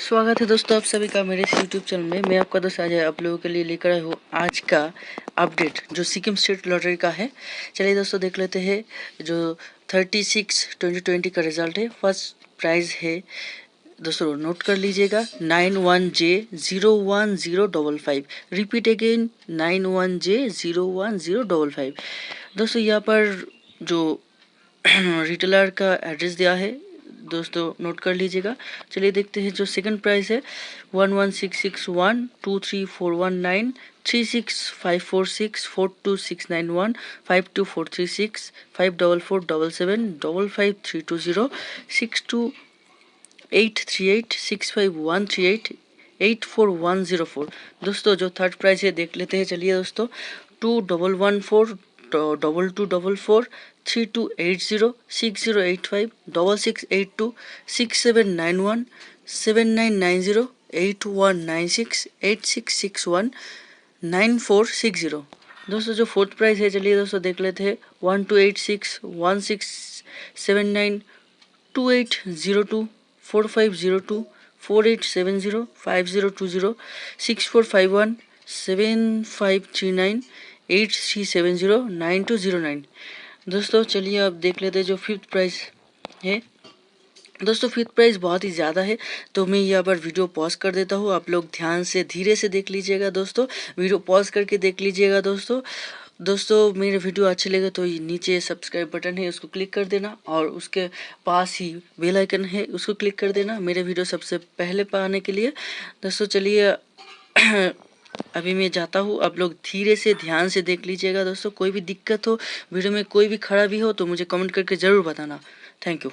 स्वागत है दोस्तों आप सभी का मेरे इस यूट्यूब चैनल में। मैं आपका दोस्त अजय आप लोगों के लिए लेकर आया हूँ आज का अपडेट जो सिक्किम स्टेट लॉटरी का है। चलिए दोस्तों देख लेते हैं जो 36/2020 का रिजल्ट है। फर्स्ट प्राइज है दोस्तों, नोट कर लीजिएगा 91J01055। Repeat again 91J01055। दोस्तों यहाँ पर जो रिटेलर का एड्रेस दिया है दोस्तों नोट कर लीजिएगा। चलिए देखते हैं जो सेकंड प्राइस है 1166123419 36546 42691 52436 54477 55320 62838 65138 84104। दोस्तों जो थर्ड प्राइस है देख लेते हैं। चलिए दोस्तों 2114 2244 3280 6085 6682 6791 7990 8196 8661 9460। दोस्तों जो फोर्थ प्राइस है चलिए दोस्तों देख लेते हैं 1286 1679 2802 4502 4870 5020 6451 7539 8370 9209। दोस्तों चलिए अब देख लेते हैं जो फिफ्थ प्राइस है। दोस्तों फिफ्थ प्राइस बहुत ही ज़्यादा है तो मैं यहाँ पर वीडियो पॉज कर देता हूँ। आप लोग ध्यान से धीरे से देख लीजिएगा दोस्तों, वीडियो पॉज करके देख लीजिएगा दोस्तों मेरे वीडियो अच्छे लगे तो नीचे सब्सक्राइब बटन है उसको क्लिक कर देना और उसके पास ही बेल आइकन है उसको क्लिक कर देना मेरे वीडियो सबसे पहले पाने के लिए। दोस्तों चलिए अभी मैं जाता हूँ, आप लोग धीरे से ध्यान से देख लीजिएगा दोस्तों। कोई भी दिक्कत हो वीडियो में कोई भी खराबी हो तो मुझे कमेंट करके ज़रूर बताना। Thank you.